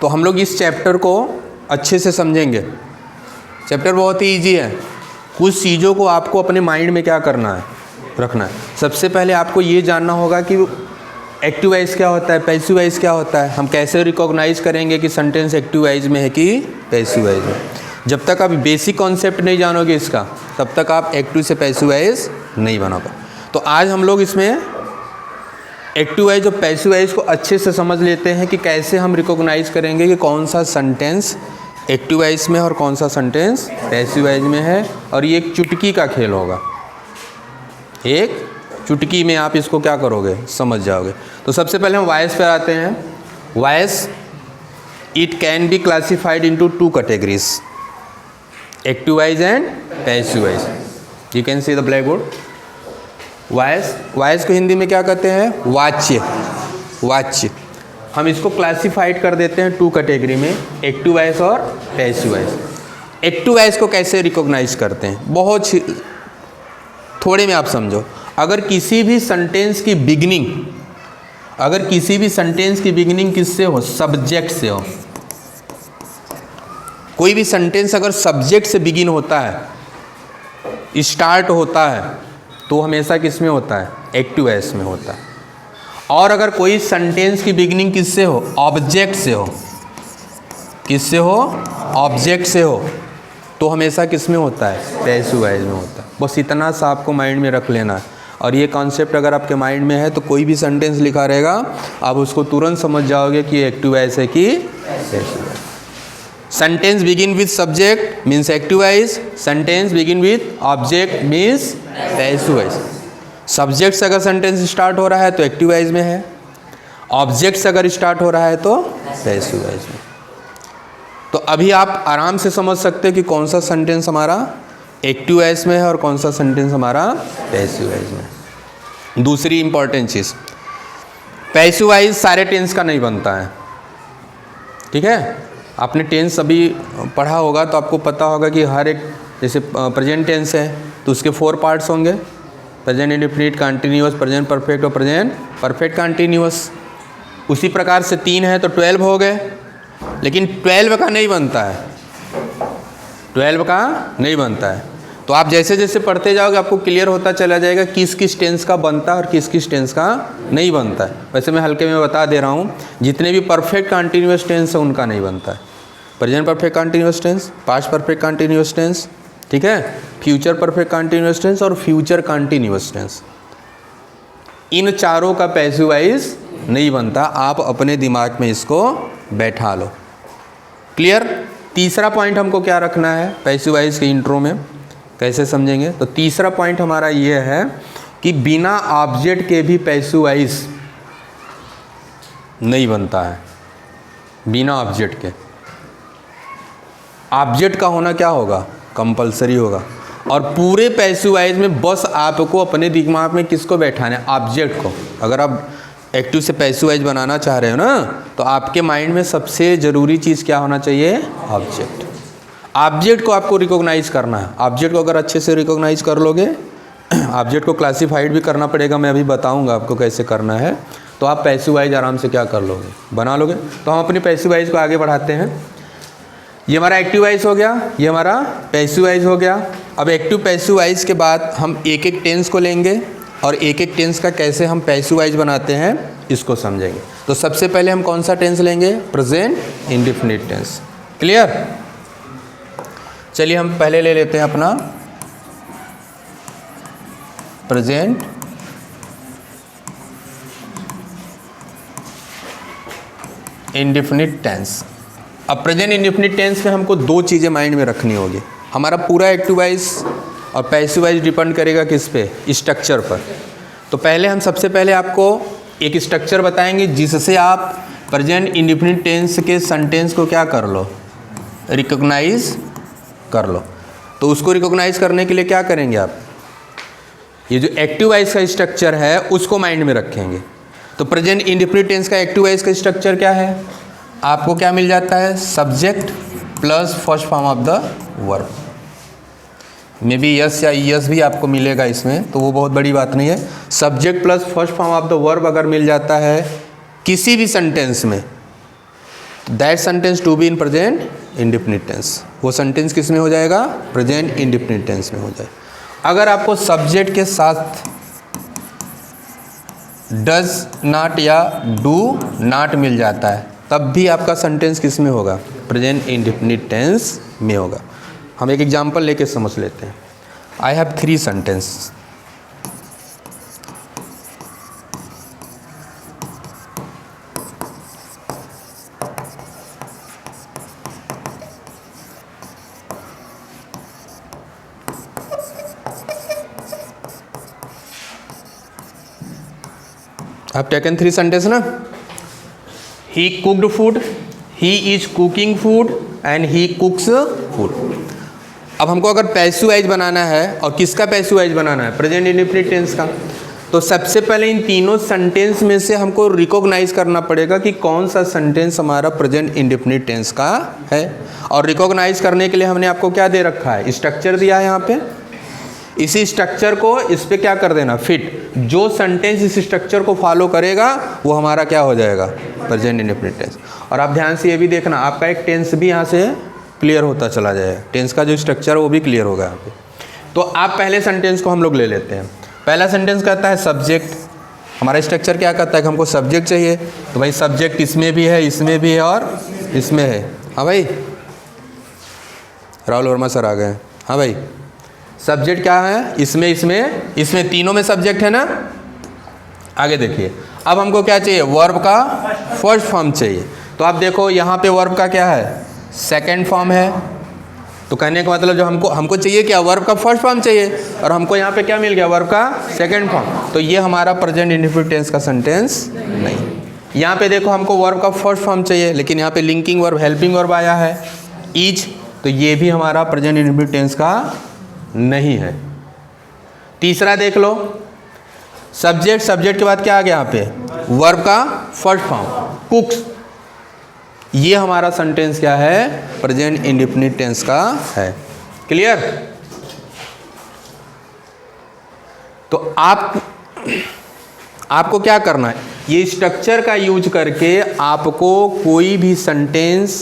तो हम लोग इस चैप्टर को अच्छे से समझेंगे। चैप्टर बहुत ही ईजी है। कुछ चीज़ों को आपको अपने माइंड में क्या करना है, रखना है। सबसे पहले आपको ये जानना होगा कि एक्टिव वाइज क्या होता है, पैसिव वाइज क्या होता है। हम कैसे रिकॉग्नाइज करेंगे कि सेंटेंस एक्टिव वाइज में है कि पैसिव वाइज में। जब तक आप बेसिक कॉन्सेप्ट नहीं जानोगे इसका, तब तक आप एक्टिव से पैसिव वाइज नहीं बना पाओ। तो आज हम लोग इसमें एक्टिव वाइज और पैसिव वाइज को अच्छे से समझ लेते हैं कि कैसे हम रिकॉग्नाइज करेंगे कि कौन सा सेंटेंस एक्टिव वाइज में और कौन सा सेंटेंस पैसिव वाइज में है। और ये एक चुटकी का खेल होगा, एक चुटकी में आप इसको क्या करोगे, समझ जाओगे। तो सबसे पहले हम वॉइस पर आते हैं। Voice it can be classified into 2 categories, active voice and passive wise. You can see the black board. Voice को हिंदी में क्या कहते हैं, वाच्य। वाच्य हम इसको क्लासिफाइड कर देते हैं 2 कैटेगरी में, एक्टिव वॉइस और पैसिव वॉइस। एक्टिव वॉइस को कैसे रिकॉग्नाइज करते हैं, बहुत थोड़े में आप समझो। अगर किसी भी सेंटेंस की बिगिनिंग किससे हो, सब्जेक्ट से हो। कोई भी सेंटेंस अगर सब्जेक्ट से बिगिन होता है, स्टार्ट होता है, तो हमेशा किस में होता है, एक्टिव वॉइस में होता है। और अगर कोई सेंटेंस की बिगिनिंग किससे हो, ऑब्जेक्ट से हो, किससे हो, ऑब्जेक्ट से हो, तो हमेशा किस में होता है, पैसिव वॉइस में होता है। बस इतना सा आपको माइंड में रख लेना है। और ये कॉन्सेप्ट अगर आपके माइंड में है तो कोई भी सेंटेंस लिखा रहेगा आप उसको तुरंत समझ जाओगे कि एक्टिव वॉइस है कि passive voice. Sentence begin with subject means active voice, sentence begin with object means passive voice. Subject से अगर सेंटेंस स्टार्ट हो रहा है तो एक्टिव वॉइस में है, ऑब्जेक्ट से अगर स्टार्ट हो रहा है तो पैसिव वॉइस में। तो अभी आप आराम से समझ सकते हैं कि कौन सा सेंटेंस हमारा एक्टिव वॉइस में है और कौन सा सेंटेंस हमारा पैसिव वॉइस में। दूसरी इंपॉर्टेंट चीज़, पैसिव वॉइस सारे टेंस का नहीं बनता है, ठीक है। आपने टेंस अभी पढ़ा होगा तो आपको पता होगा कि हर एक, जैसे प्रेजेंट टेंस है तो उसके 4 पार्ट्स होंगे, present indefinite, continuous, present perfect और प्रेजेंट परफेक्ट कंटिन्यूअस। उसी प्रकार से 3 है तो 12 हो गए। लेकिन 12 का नहीं बनता है, 12 का नहीं बनता है। तो आप जैसे जैसे पढ़ते जाओगे आपको क्लियर होता चला जाएगा किस किस टेंस का बनता है और किस किस टेंस का नहीं बनता है। वैसे मैं हल्के में बता दे रहा हूँ, जितने भी परफेक्ट कंटिन्यूअस टेंस है उनका नहीं बनता है। Present perfect continuous tense, past perfect continuous tense, ठीक है, फ्यूचर परफेक्ट कंटिन्यूअस टेंस और फ्यूचर कंटिन्यूअस टेंस, इन चारों का पैसिव वॉइस नहीं बनता। आप अपने दिमाग में इसको बैठा लो। क्लियर। तीसरा पॉइंट हमको क्या रखना है पैसिव वॉइस के इंट्रो में, कैसे समझेंगे। तो तीसरा पॉइंट हमारा ये है कि बिना ऑब्जेक्ट के भी पैसिव वॉइस नहीं बनता है। बिना ऑब्जेक्ट के, ऑब्जेक्ट का होना क्या होगा, कंपलसरी होगा। और पूरे पैसिव वॉइस में बस आपको अपने दिमाग में किसको बैठाना है, ऑब्जेक्ट को। अगर आप एक्टिव से पैसिव वॉइस बनाना चाह रहे हो ना, तो आपके माइंड में सबसे ज़रूरी चीज़ क्या होना चाहिए, ऑब्जेक्ट। ऑब्जेक्ट को आपको रिकॉग्नाइज करना है। ऑब्जेक्ट को अगर अच्छे से रिकॉग्नाइज कर लोगे, ऑब्जेक्ट को क्लासिफाइड भी करना पड़ेगा, मैं अभी बताऊंगा आपको कैसे करना है, तो आप पैसिव वॉइस आराम से क्या कर लोगे, बना लोगे। तो हम अपनी पैसिव वॉइस को आगे बढ़ाते हैं। ये हमारा एक्टिव वॉइस हो गया, ये हमारा पैसिव वॉइस हो गया। अब एक्टिव पैसिव वॉइस के बाद हम एक एक टेंस को लेंगे और एक एक टेंस का कैसे हम पैसिव वॉइस बनाते हैं इसको समझेंगे। तो सबसे पहले हम कौन सा टेंस लेंगे, प्रेजेंट इंडेफिनिट टेंस। क्लियर। चलिए हम पहले ले लेते हैं अपना प्रेजेंट इंडेफिनिट टेंस। अब प्रेजेंट इंडेफिनिट टेंस में हमको 2 चीज़ें माइंड में रखनी होगी। हमारा पूरा एक्टिव वॉइस और पैसिव वॉइस डिपेंड करेगा किस पे, स्ट्रक्चर पर। तो पहले हम सबसे पहले आपको एक स्ट्रक्चर बताएंगे जिससे आप प्रेजेंट इंडेफिनिट टेंस के सेंटेंस को क्या कर लो, रिकॉग्नाइज कर लो। तो उसको रिकॉग्नाइज करने के लिए क्या करेंगे आप, ये जो एक्टिव वॉइस का स्ट्रक्चर है उसको माइंड में रखेंगे। तो प्रेजेंट इंडेफिनिट टेंस का एक्टिव वॉइस का स्ट्रक्चर क्या है, आपको क्या मिल जाता है, subject plus first form of the verb. May be yes या यस भी आपको मिलेगा इसमें, तो वो बहुत बड़ी बात नहीं है। Subject plus first form of the verb अगर मिल जाता है किसी भी सेंटेंस में, that sentence to be in present indefinite tense, वो सेंटेंस किस में हो जाएगा? प्रेजेंट इंडेफिनिट टेंस में हो जाए। अगर आपको सब्जेक्ट के साथ डज नॉट या डू नॉट मिल जाता है तब भी आपका सेंटेंस किस में होगा? प्रेजेंट इंडेफिनिट टेंस में होगा। हम एक एग्जांपल लेके समझ लेते हैं। I have 3 sentence. आप टेकन 3 सेंटेंस ना? He cooked food, he is cooking food and he cooks food. अब हमको अगर पैसिव वाइज बनाना है, और किसका पैसिव वाइज बनाना है? प्रेजेंट इंडेफिनिट टेंस का। तो सबसे पहले इन तीनों सेंटेंस में से हमको रिकॉग्नाइज करना पड़ेगा कि कौन सा सेंटेंस हमारा प्रेजेंट इंडेफिनिट टेंस का है। और रिकॉग्नाइज करने के लिए हमने आपको क्या दे रखा है? स्ट्रक्चर दिया है यहाँ पे। इसी स्ट्रक्चर को इस पे क्या कर देना? फिट। जो सेंटेंस इस स्ट्रक्चर को फॉलो करेगा वो हमारा क्या हो जाएगा? Present indefinite tense. और आप ध्यान से ये भी देखना, आपका एक टेंस भी यहाँ से क्लियर होता चला जाएगा। टेंस का जो स्ट्रक्चर है वो भी क्लियर होगा यहाँ पे। तो आप पहले सेंटेंस को हम लोग ले लेते हैं। पहला सेंटेंस कहता है सब्जेक्ट। हमारा स्ट्रक्चर क्या कहता है कि हमको सब्जेक्ट चाहिए, तो भाई सब्जेक्ट इसमें भी है, इसमें भी है और इसमें है। हाँ भाई, राहुल वर्मा सर आ गए। हाँ भाई, सब्जेक्ट क्या है? इसमें इसमें इसमें तीनों में सब्जेक्ट है ना। आगे देखिए, अब हमको क्या चाहिए? वर्ब का फर्स्ट फॉर्म चाहिए। तो आप देखो यहाँ पे वर्ब का क्या है? सेकंड फॉर्म है। तो कहने का मतलब जो हमको चाहिए क्या? वर्ब का फर्स्ट फॉर्म चाहिए, और हमको यहाँ पे क्या मिल गया? वर्ब का सेकंड फॉर्म। तो ये हमारा प्रेजेंट इंडेफिनिट टेंस का सेंटेंस नहीं। यहाँ पे देखो हमको वर्ब का फर्स्ट फॉर्म चाहिए, लेकिन यहाँ पे लिंकिंग वर्ब, हेल्पिंग वर्ब आया है इज, तो ये भी हमारा प्रेजेंट इंडेफिनिट टेंस का नहीं है। तीसरा देख लो, सब्जेक्ट, सब्जेक्ट के बाद क्या आ गया यहाँ पे? वर्ब का फर्स्ट फॉर्म कुक्स। ये हमारा सेंटेंस क्या है? प्रेजेंट इंडेफिनिट टेंस का है। क्लियर? तो आपको क्या करना है? ये स्ट्रक्चर का यूज करके आपको कोई भी सेंटेंस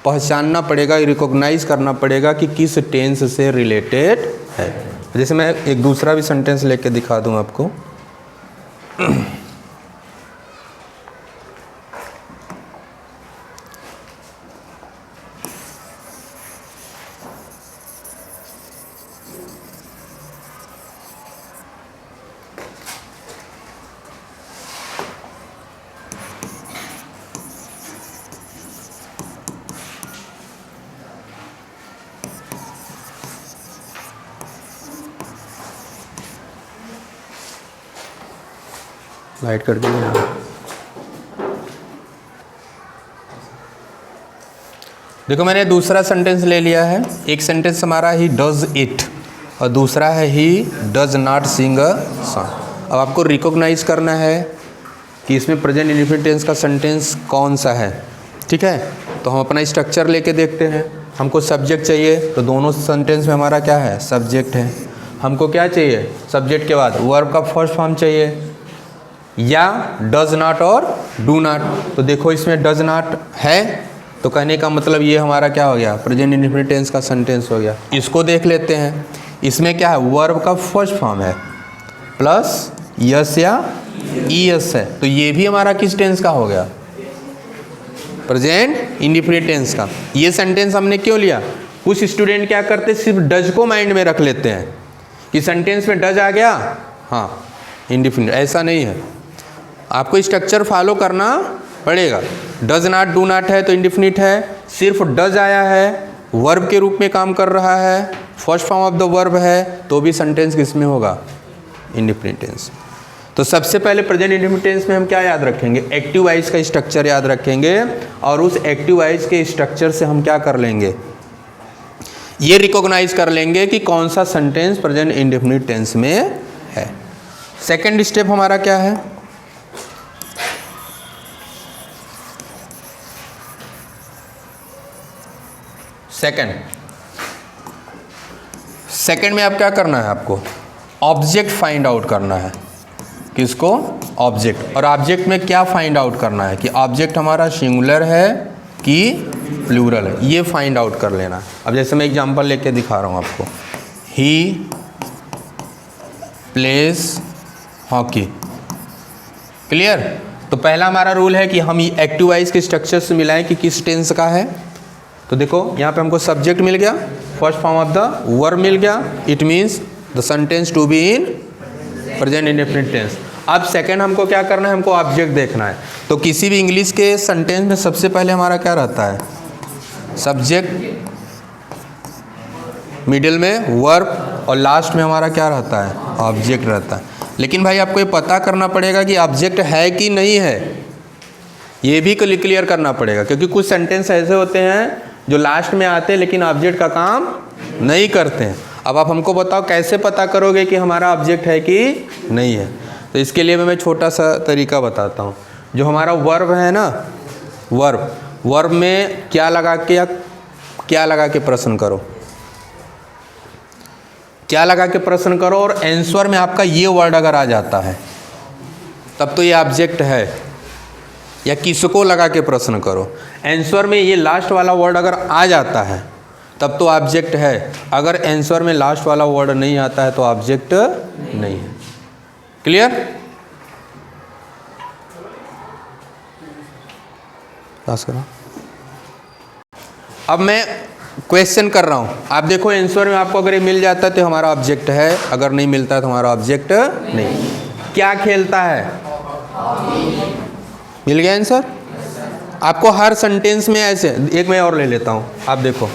पहचानना पड़ेगा, रिकॉग्नाइज करना पड़ेगा कि किस टेंस से रिलेटेड है। जैसे मैं एक दूसरा भी सेंटेंस लेके दिखा दूं आपको। लाइट कर दिया। देखो मैंने दूसरा सेंटेंस ले लिया है। एक सेंटेंस हमारा ही डज इट और दूसरा है he does not sing a song. अब आपको रिकॉग्नाइज करना है कि इसमें प्रेजेंट इंडेफिनिट टेंस का सेंटेंस कौन सा है। ठीक है, तो हम अपना स्ट्रक्चर लेके देखते हैं। हमको सब्जेक्ट चाहिए, तो दोनों सेंटेंस में हमारा क्या है? सब्जेक्ट है। हमको क्या चाहिए? सब्जेक्ट के बाद वर्ब का फर्स्ट फॉर्म चाहिए, या डज नॉट और डू नॉट। तो देखो इसमें डज नॉट है, तो कहने का मतलब ये हमारा क्या हो गया? प्रेजेंट इंडेफिनिट टेंस का सेंटेंस हो गया। इसको देख लेते हैं। इसमें क्या है? वर्ब का फर्स्ट फॉर्म है प्लस यस या ईएस है, तो ये भी हमारा किस टेंस का हो गया? प्रेजेंट इंडेफिनिट टेंस का। ये सेंटेंस हमने क्यों लिया? कुछ स्टूडेंट क्या करते, सिर्फ डज को माइंड में रख लेते हैं कि सेंटेंस में डज आ गया, हाँ इंडेफिनिट। ऐसा नहीं है, आपको स्ट्रक्चर फॉलो करना पड़ेगा। डज नॉट डू नॉट है तो इंडेफिनिट है, सिर्फ डज आया है, वर्ब के रूप में काम कर रहा है, first form of the verb है, तो भी सेंटेंस किस में होगा? Indefinite tense. तो सबसे पहले प्रेजेंट इंडेफिनिट टेंस में हम क्या याद रखेंगे? एक्टिव वाइज का स्ट्रक्चर याद रखेंगे, और उस एक्टिव वाइज के स्ट्रक्चर से हम क्या कर लेंगे? ये रिकॉग्नाइज कर लेंगे कि कौन सा सेंटेंस प्रेजेंट इंडेफिनिट टेंस में है। सेकेंड स्टेप हमारा क्या है? सेकेंड में आप क्या करना है? आपको ऑब्जेक्ट फाइंड आउट करना है। किसको? ऑब्जेक्ट। और ऑब्जेक्ट में क्या फाइंड आउट करना है कि ऑब्जेक्ट हमारा सिंगुलर है कि प्लूरल है, ये फाइंड आउट कर लेना। अब जैसे मैं एग्जांपल लेके दिखा रहा हूँ आपको, ही प्लेस हॉकी। क्लियर? तो पहला हमारा रूल है कि हम एक्टिव वॉइस के स्ट्रक्चर से मिलाएं कि किस टेंस का है। तो देखो यहाँ पे हमको सब्जेक्ट मिल गया, first form of the verb मिल गया, it means the sentence to be in present indefinite tense. अब सेकंड हमको क्या करना है, हमको ऑब्जेक्ट देखना है। तो किसी भी इंग्लिश के सेंटेंस में सबसे पहले हमारा क्या रहता है, सब्जेक्ट, मिडिल में वर्ब और लास्ट में हमारा क्या रहता है, ऑब्जेक्ट रहता है। लेकिन भाई आपको ये पता करना पड़ेगा कि ऑब्जेक्ट है कि नहीं है, ये भी क्लियर करना पड़ेगा, क्योंकि कुछ सेंटेंस ऐसे होते हैं जो लास्ट में आते हैं लेकिन ऑब्जेक्ट का काम नहीं करते हैं। अब आप हमको बताओ कैसे पता करोगे कि हमारा ऑब्जेक्ट है कि नहीं है। तो इसके लिए मैं छोटा सा तरीका बताता हूँ। जो हमारा वर्ब है ना, वर्ब में क्या लगा के प्रश्न करो, क्या लगा के प्रश्न करो, और आंसर में आपका ये वर्ड अगर आ जाता है तब तो ये ऑब्जेक्ट है। या किसको लगा के प्रश्न करो, आंसर में ये लास्ट वाला वर्ड अगर आ जाता है तब तो ऑब्जेक्ट है। अगर आंसर में लास्ट वाला वर्ड नहीं आता है तो ऑब्जेक्ट नहीं है। क्लियर? पास करो। अब मैं क्वेश्चन कर रहा हूँ, आप देखो आंसर में आपको अगर ये मिल जाता है तो हमारा ऑब्जेक्ट है, अगर नहीं मिलता है तो हमारा ऑब्जेक्ट नहीं। क्या खेलता है, मिल गया आंसर। आपको हर सेंटेंस में ऐसे, एक मैं और ले लेता हूँ, आप देखो,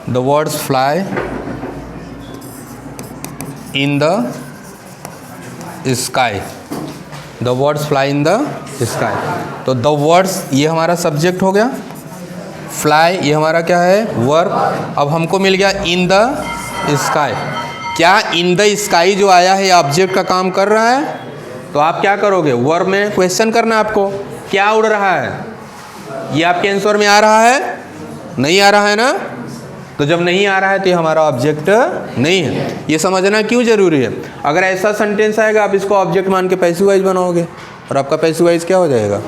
the words fly in the sky, the words fly in the sky। तो the words ये हमारा सब्जेक्ट हो गया, fly ये हमारा क्या है, वर्ब। अब हमको मिल गया in the sky। क्या in the sky जो आया है ऑब्जेक्ट का काम कर रहा है? तो आप क्या करोगे, वर्ब में क्वेश्चन करना है आपको, क्या उड़ रहा है, ये आपके आंसर में आ रहा है, नहीं आ रहा है ना? तो जब नहीं आ रहा है तो ये हमारा ऑब्जेक्ट नहीं है। ये समझना क्यों जरूरी है। अगर ऐसा सेंटेंस आएगा आप इसको ऑब्जेक्ट मान के पैसिव वॉइस बनाओगे और आपका पैसिव वॉइस क्या हो जाएगा,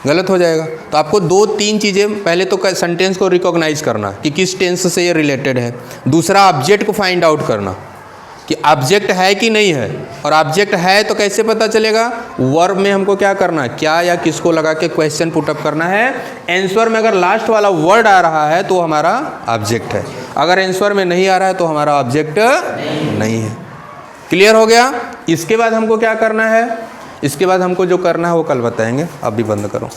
गलत हो जाएगा। तो आपको 2-3 चीज़ें, पहले तो सेंटेंस को रिकॉग्नाइज करना कि किस टेंस से ये रिलेटेड है, दूसरा ऑब्जेक्ट को फाइंड आउट करना कि ऑब्जेक्ट है कि नहीं है, और ऑब्जेक्ट है तो कैसे पता चलेगा, वर्ब में हमको क्या करना है, क्या या किसको लगा के क्वेश्चन पुटअप करना है। आंसर में अगर लास्ट वाला वर्ड आ रहा है तो हमारा ऑब्जेक्ट है, अगर आंसर में नहीं आ रहा है तो हमारा ऑब्जेक्ट नहीं है। क्लियर हो गया? इसके बाद हमको क्या करना है, इसके बाद हमको जो करना है वो कल बताएंगे, अब भी बंद करो।